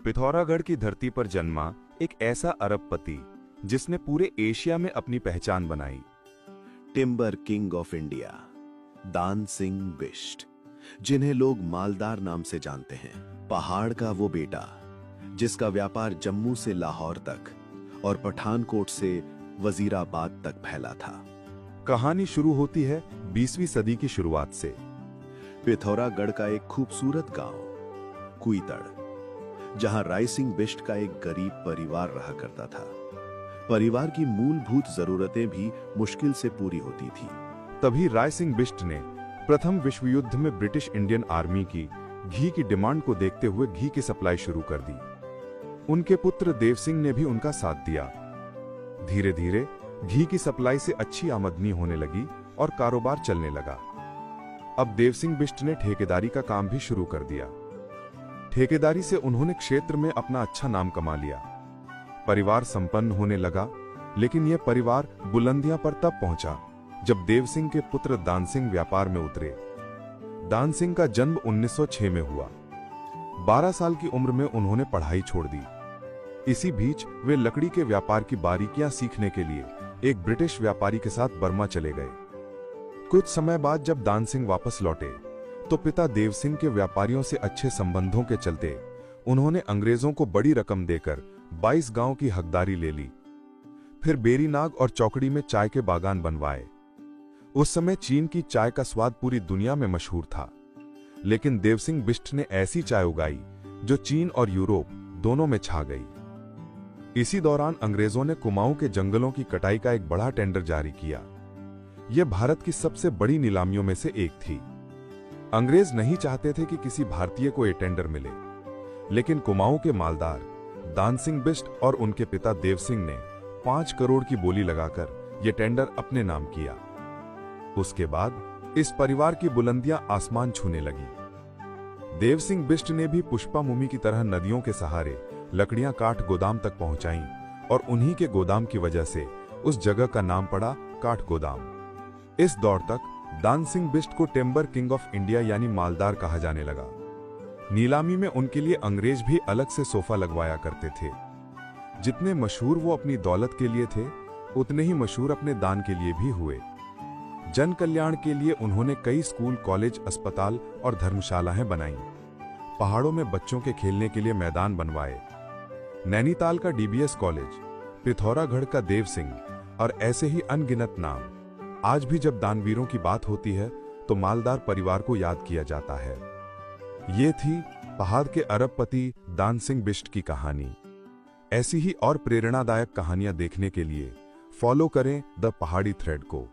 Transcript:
पिथौरागढ़ की धरती पर जन्मा एक ऐसा अरबपति जिसने पूरे एशिया में अपनी पहचान बनाई। टिम्बर किंग ऑफ इंडिया दान सिंह बिष्ट, जिन्हें लोग मालदार नाम से जानते हैं। पहाड़ का वो बेटा जिसका व्यापार जम्मू से लाहौर तक और पठानकोट से वजीराबाद तक फैला था। कहानी शुरू होती है 20वीं सदी की शुरुआत से। पिथौरागढ़ का एक खूबसूरत गांव कुईतड़, जहां राय सिंह बिष्ट का एक गरीब परिवार रहा करता था। परिवार की मूलभूत जरूरतें भी मुश्किल से पूरी होती थी। तभी राय सिंह बिष्ट ने प्रथम विश्व युद्ध में ब्रिटिश इंडियन आर्मी की घी की डिमांड को देखते हुए घी की सप्लाई शुरू कर दी। उनके पुत्र देव सिंह ने भी उनका साथ दिया। धीरे धीरे घी की सप्लाई से अच्छी आमदनी होने लगी और कारोबार चलने लगा। अब देव सिंह बिष्ट ने ठेकेदारी का काम भी शुरू कर दिया। ठेकेदारी से उन्होंने क्षेत्र में अपना अच्छा नाम कमा लिया। परिवार संपन्न होने लगा, लेकिन यह परिवार बुलंदियां पर तब पहुंचा जब देव सिंह के पुत्र दान सिंह व्यापार में उतरे। दान सिंह का जन्म 1906 में हुआ। 12 साल की उम्र में उन्होंने पढ़ाई छोड़ दी। इसी बीच वे लकड़ी के व्यापार की बारीकियां सीखने के लिए एक ब्रिटिश व्यापारी के साथ बर्मा चले गए। कुछ समय बाद जब दान सिंह वापस लौटे तो पिता देव सिंह के व्यापारियों से अच्छे संबंधों के चलते उन्होंने अंग्रेजों को बड़ी रकम देकर 22 गांव की हकदारी ले ली। फिर बेरीनाग और चौकड़ी में चाय के बागान बनवाए। उस समय चीन की चाय का स्वाद पूरी दुनिया में मशहूर था, लेकिन देव सिंह बिष्ट ने ऐसी चाय उगाई जो चीन और यूरोप दोनों में छा गई। इसी दौरान अंग्रेजों ने कुमाऊं के जंगलों की कटाई का एक बड़ा टेंडर जारी किया। यह भारत की सबसे बड़ी नीलामियों में से एक थी। अंग्रेज नहीं चाहते थे कि किसी भारतीय को यह टेंडर मिले, लेकिन कुमाऊं के मालदार दान सिंह बिष्ट और उनके पिता देव सिंह ने 5 करोड़ की बोली लगाकर यह टेंडर अपने नाम किया। उसके बाद इस परिवार की बुलंदियां आसमान छूने लगी। देव सिंह बिष्ट ने भी पुष्पा मुमी की तरह नदियों के सहारे लकड़ियां काठ गोदाम तक पहुंचाईं और उन्हीं के गोदाम की वजह से उस जगह का नाम पड़ा काठ गोदाम। इस दौर तक दान सिंह बिष्ट को टिम्बर किंग ऑफ इंडिया यानी मालदार कहा जाने लगा। नीलामी में उनके लिए अंग्रेज भी अलग से सोफा लगवाया करते थे। जितने मशहूर वो अपनी दौलत के लिए थे, उतने ही मशहूर अपने दान के लिए भी हुए। जन कल्याण के लिए उन्होंने कई स्कूल, कॉलेज, अस्पताल और धर्मशालाएं बनाईं। पहाड़ों में बच्चों के खेलने के लिए मैदान बनवाए। नैनीताल का डीबीएस कॉलेज, पिथौरागढ़ का देव सिंह और ऐसे ही अनगिनत नाम। आज भी जब दानवीरों की बात होती है तो मालदार परिवार को याद किया जाता है। ये थी पहाड़ के अरबपति दान सिंह बिष्ट की कहानी। ऐसी ही और प्रेरणादायक कहानियां देखने के लिए फॉलो करें द पहाड़ी थ्रेड को।